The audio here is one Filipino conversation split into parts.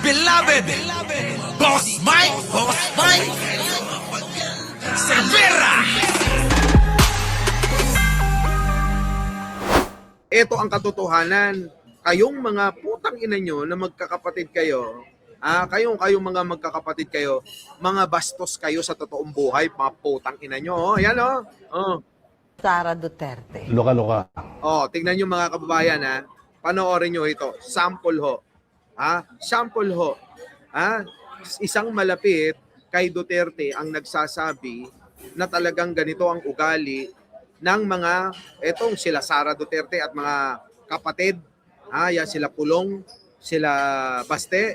beloved Boss Mike Cervera. Ito ang katotohanan. Kayong mga putang ina nyo na magkakapatid kayo, kayong mga magkakapatid kayo, mga bastos kayo sa totoong buhay, mga putang ina nyo. Yan o. Sara Duterte. Loka-loka. Tingnan nyo mga kababayan ha. Panoorin nyo ito. Sample ho. Sample ho. Isang malapit kay Duterte ang nagsasabi na talagang ganito ang ugali ng mga etong sila Sara Duterte at mga kapatid. Yan sila Pulong, sila Baste.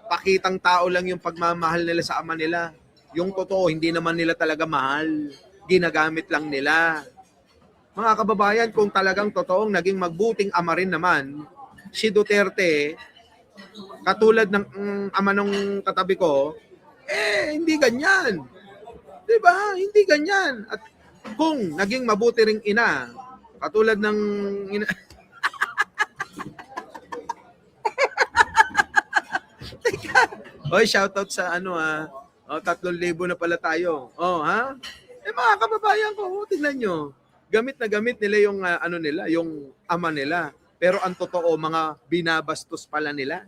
Pakitang tao lang yung pagmamahal nila sa ama nila. Yung totoo, hindi naman nila talaga mahal. Ginagamit lang nila. Mga kababayan, kung talagang totoong naging magbuting ama rin naman, si Duterte, katulad ng ama nung katabi ko, hindi ganyan. Diba? Hindi ganyan. At kung naging mabuti ring ina, katulad ng ina... Oy, shoutout sa 3,000 na pala tayo. Mga kababayan ko, tingnan nyo. Gamit na gamit nila yung yung ama nila. Pero ang totoo, mga binabastos pala nila.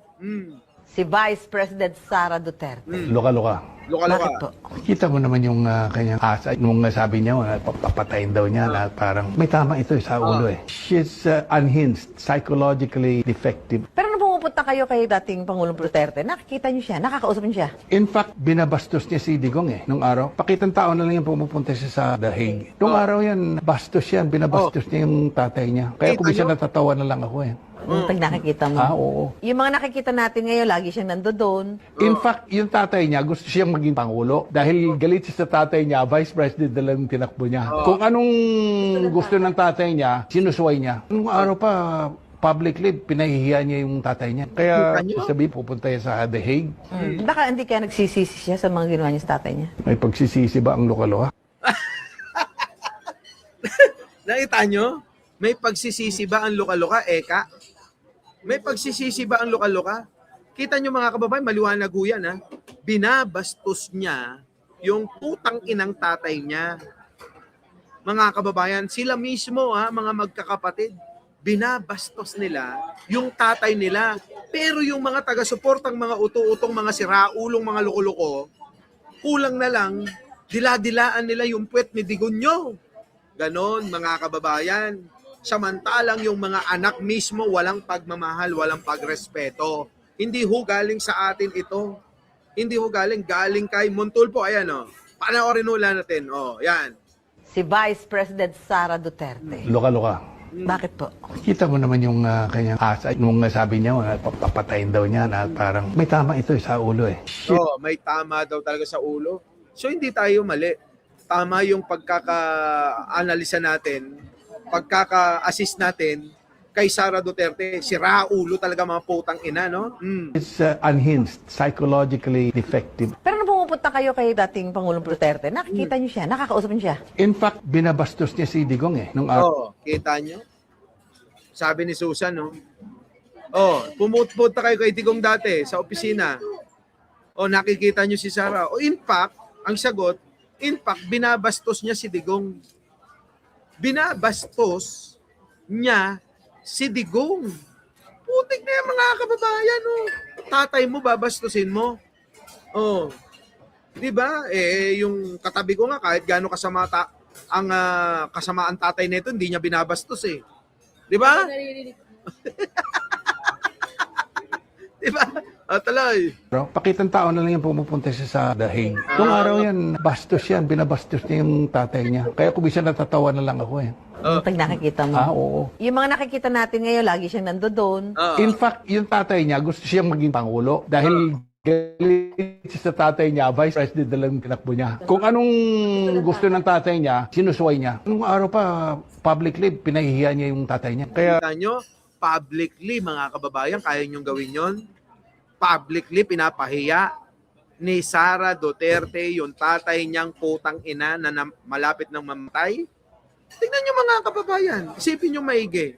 Si Vice President Sara Duterte. Loka-loka. Loka-loka. Bakit po? Kita mo naman yung kanyang asa. Nung sabi niya, papatayin daw niya na parang may tama ito sa ulo eh. She's unhinged, psychologically defective. Pero nung pumupunta kayo kay dating Pangulong Duterte, nakikita niyo siya, nakakausap niyo siya. In fact, binabastos niya si Digong nung araw. Pakitang tao na lang yung pumupunta siya sa The Hague. Nung araw yan, bastos yan. Binabastos niya yung tatay niya. Kaya kung siya natatawa na lang ako Pag nakikita mo. Oo. Yung mga nakikita natin ngayon, lagi siyang nandoon. In fact, yung tatay niya, gusto siyang maging pangulo. Dahil galit siya sa tatay niya, vice president na lang tinakbo niya. Kung anong gusto ng tatay niya, sinusuway niya. Nung araw pa, publicly, pinahihiya niya yung tatay niya. Kaya sabi, pupunta siya sa The Hague. Baka hindi kaya nagsisisi siya sa mga ginawa niya sa tatay niya. May pagsisisi ba ang lokaloha? Nakita nyo? May pagsisisi ba ang loka-loka, Eka? May pagsisisi ba ang loka-loka? Kita nyo mga kababayan, maliwanag ho yan. Binabastos niya yung putang inang tatay niya. Mga kababayan, sila mismo mga magkakapatid, binabastos nila yung tatay nila. Pero yung mga taga-suportang mga uto-utong mga siraulong mga loko-loko, kulang na lang, dila-dilaan nila yung puwet ni Digonyo. Ganon mga kababayan. Samantalang yung mga anak mismo walang pagmamahal, walang pagrespeto. Hindi ho galing sa atin ito. Hindi ho galing kay Montulfo. Ayan panoorin ho lang natin. Yan. Si Vice President Sara Duterte. Loka-loka. Bakit po? Kita mo naman yung kanyang asa. Nung sabi niya, papatayin daw niya na parang may tama ito sa ulo eh. May tama daw talaga sa ulo. So hindi tayo mali. Tama yung pagkaka-analisa natin, pagkaka-assist natin kay Sara Duterte. Si Raulo talaga mga putang ina, no? It's unhinged, psychologically defective. Pero nung pumupunta kayo kay dating Pangulong Duterte, nakikita niyo siya, nakakausap niyo siya. In fact, binabastos niya si Digong nung araw. Kita nyo? Sabi ni Susan, no? Pumunta kayo kay Digong dati sa opisina. Nakikita nyo si Sara. In fact, ang sagot, binabastos niya si Digong. Binabastos niya si Digong. Putik na yan mga kababayan. Tatay mo, babastusin mo. Diba? Yung katabi ko nga, kahit gaano kasama ang kasamaan tatay nito, hindi niya binabastos Diba? Diba? Talay. Pakitang tao na lang yung pumupunta siya sa The Hague. Nung araw yan, bastos yan. Binabastos niya yung tatay niya. Kaya kung siya natatawa na lang ako Pag nakikita mo. Oo. Yung mga nakikita natin ngayon, lagi siyang nandoon. In fact, yung tatay niya, gusto siyang maging pangulo. Dahil galit siya sa tatay niya, vice president na lang tinakbo niya. Kung anong gusto ng tatay niya, sinusuway niya. Nung araw pa, publicly, pinahihiya niya yung tatay niya. Kaya Kita nyo, publicly mga kababayan, kaya nyong gawin yon. Publicly pinapahiya ni Sara Duterte yung tatay niyang putang ina na malapit ng mamatay. Tingnan nyo mga kababayan, isipin nyo maigi.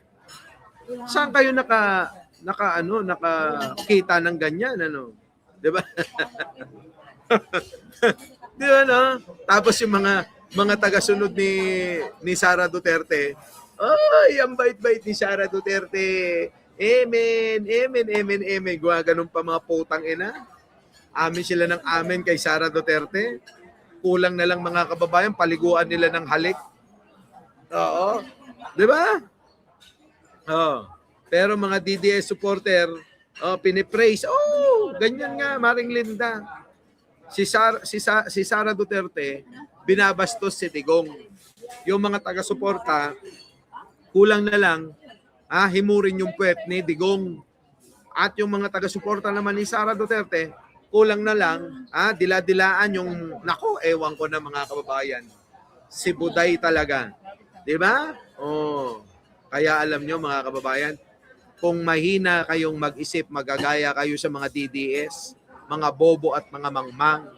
Saan kayo nakakita ng ganyan, ano? 'Di ba? 'Di ba, no? Tapos yung mga taga-sunod ni Sara Duterte, ay, ang bait-bait ni Sara Duterte. Amen, amen, amen, amen. Ganun pa mga putang ina. Amin sila ng amen kay Sara Duterte. Kulang na lang mga kababayan, paliguan nila ng halik. Oo. 'Di ba? Oh. Pero mga DDS supporter, pinipraise. Oh, ganyan nga, Maring Linda. Si Sara Duterte, binabastos si Digong. Yung mga taga-suporta, kulang na lang, himurin yung puwet ni Digong. At yung mga taga-suporta naman ni Sara Duterte, kulang na lang, dila-dilaan yung, nako, ewan ko na mga kababayan. Si Buday talaga. Di ba? Oh. Kaya alam nyo mga kababayan, kung mahina kayong mag-isip, magagaya kayo sa mga DDS, mga bobo at mga mangmang,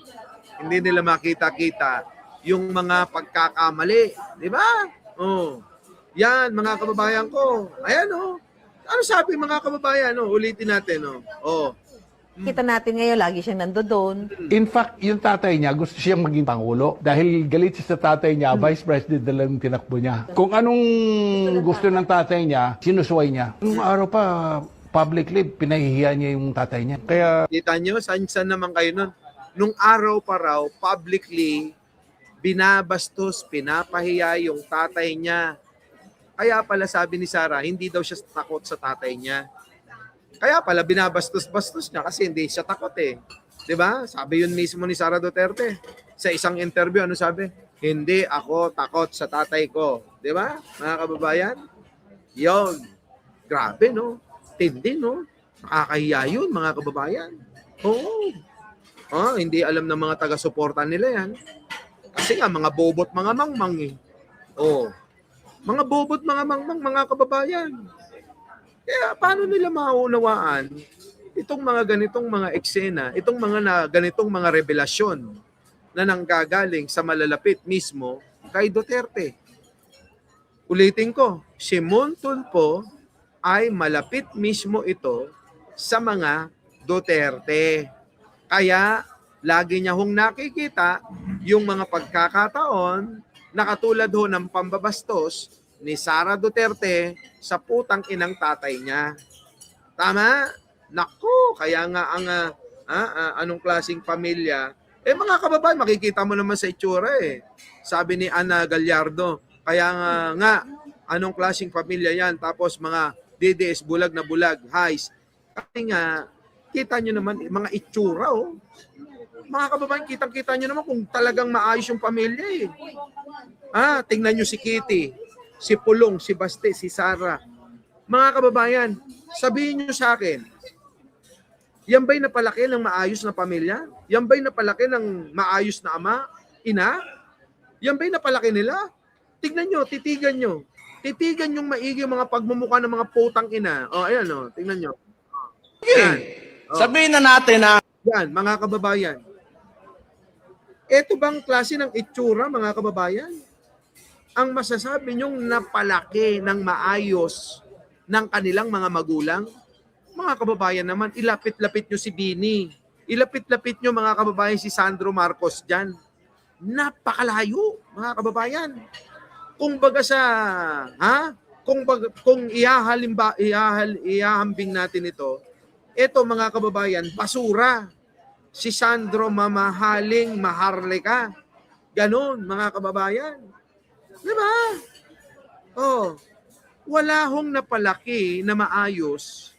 hindi nila makita-kita yung mga pagkakamali. Di ba? Oh. Yan, mga kababayan ko. Ayan, oh. Ano sabi mga kababayan? Oh, ulitin natin. Oh. Kita natin ngayon, lagi siyang nandoon. In fact, yung tatay niya, gusto siyang maging pangulo. Dahil galit siya sa tatay niya, vice president na lang tinakbo niya. Kung anong gusto ng tatay niya, sinusuway niya. Nung araw pa, publicly, pinahihiya niya yung tatay niya. Kaya, Kita nyo, saan naman kayo nun? Nung araw pa raw, publicly, binabastos, pinapahiya yung tatay niya. Kaya pala sabi ni Sara, hindi daw siya takot sa tatay niya. Kaya pala binabastos-bastos niya kasi hindi siya takot eh. 'Di ba? Sabi yun mismo ni Sara Duterte. Sa isang interview, ano sabi? Hindi ako takot sa tatay ko. 'Di ba? Mga kababayan? Yon. Grabe, no? Tindi, no? Nakakahiya yun, mga kababayan. Oo. Hindi alam ng mga taga-suporta nila yan. Kasi nga, mga bobot, mga mangmang eh. Mga bobot, mga mangmang, mga kababayan. Kaya paano nila maunawaan itong mga ganitong mga eksena, itong ganitong mga revelasyon na nanggagaling sa malalapit mismo kay Duterte? Ulitin ko, si Mon Tulfo ay malapit mismo ito sa mga Duterte. Kaya lagi niya hong nakikita yung mga pagkakataon na katulad ho ng pambabastos ni Sara Duterte sa putang inang tatay niya. Tama? Naku, kaya nga ang anong klaseng pamilya. Mga kababayan, makikita mo naman sa itsura eh. Sabi ni Ana Gallardo, kaya nga anong klaseng pamilya yan? Tapos mga DDS, bulag na bulag, highs. Kasi nga, kita nyo naman, mga itsura oh. Mga kababayan, kitang-kita nyo naman kung talagang maayos yung pamilya eh. Tingnan nyo si Kitty, si Pulong, si Baste, si Sara. Mga kababayan, sabihin nyo sa akin, yan ba'y napalaki ng maayos na pamilya? Yan ba'y napalaki ng maayos na ama, ina? Yan ba'y napalaki nila? Tignan nyo, titigan nyo. Titigan yung maigi mga pagmumukha ng mga putang ina. Ayan tingnan nyo. Yan. Sabihin na natin na Yan, mga kababayan. Ito bang klase ng itsura, mga kababayan? Ang masasabi nyong napalaki ng maayos ng kanilang mga magulang? Mga kababayan naman, ilapit-lapit nyo si Bini. Ilapit-lapit nyo, mga kababayan, si Sandro Marcos dyan. Napakalayo, mga kababayan. Kung baga kung ihahambing natin ito mga kababayan, basura. Si Sandro mamahaling maharlika. Ganon, mga kababayan. Diba? Wala hong napalaki na maayos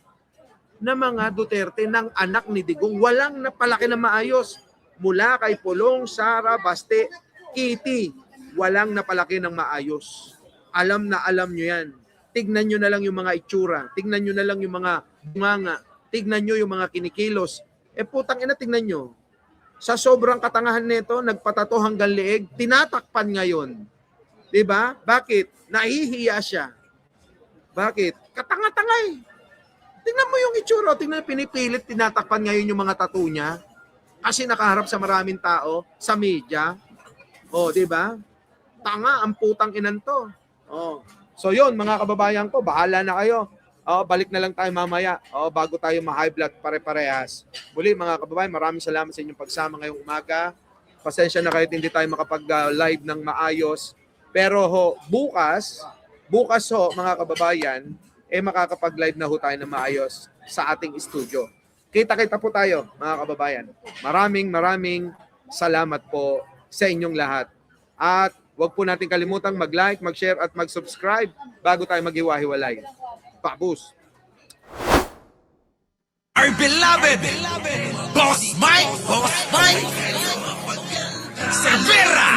na mga Duterte ng anak ni Digong. Walang napalaki na maayos. Mula kay Pulong, Sara, Baste, Kitty, walang napalaki ng maayos. Alam na alam nyo yan. Tignan nyo na lang yung mga itsura. Tignan nyo na lang yung mga bunganga. Tignan nyo yung mga kinikilos. Putang ina, tignan nyo. Sa sobrang katangahan nito, nagpatato hanggang leeg, tinatakpan ngayon. Diba? Bakit? Nahihiya siya. Bakit? Katanga-tanga eh. Tingnan mo yung itsura. Tingnan, pinipilit, tinatakpan ngayon yung mga tattoo niya. Kasi nakaharap sa maraming tao, sa media. Diba? Tanga ang putang inan to. So yun, mga kababayan ko, bahala na kayo. Balik na lang tayo mamaya. Bago tayo ma-high blood pare-parehas. Muli mga kababayan, maraming salamat sa inyong pagsama ngayong umaga. Pasensya na kahit hindi tayo makapag-live ng maayos. Pero bukas mga kababayan, makakapag-live na tayo ng maayos sa ating studio. Kita-kita po tayo mga kababayan. Maraming salamat po sa inyong lahat. At huwag po natin kalimutang mag-like, mag-share at mag-subscribe bago tayo maghiwa-hiwalay. Pabus! Our beloved Boss Mike Cervera.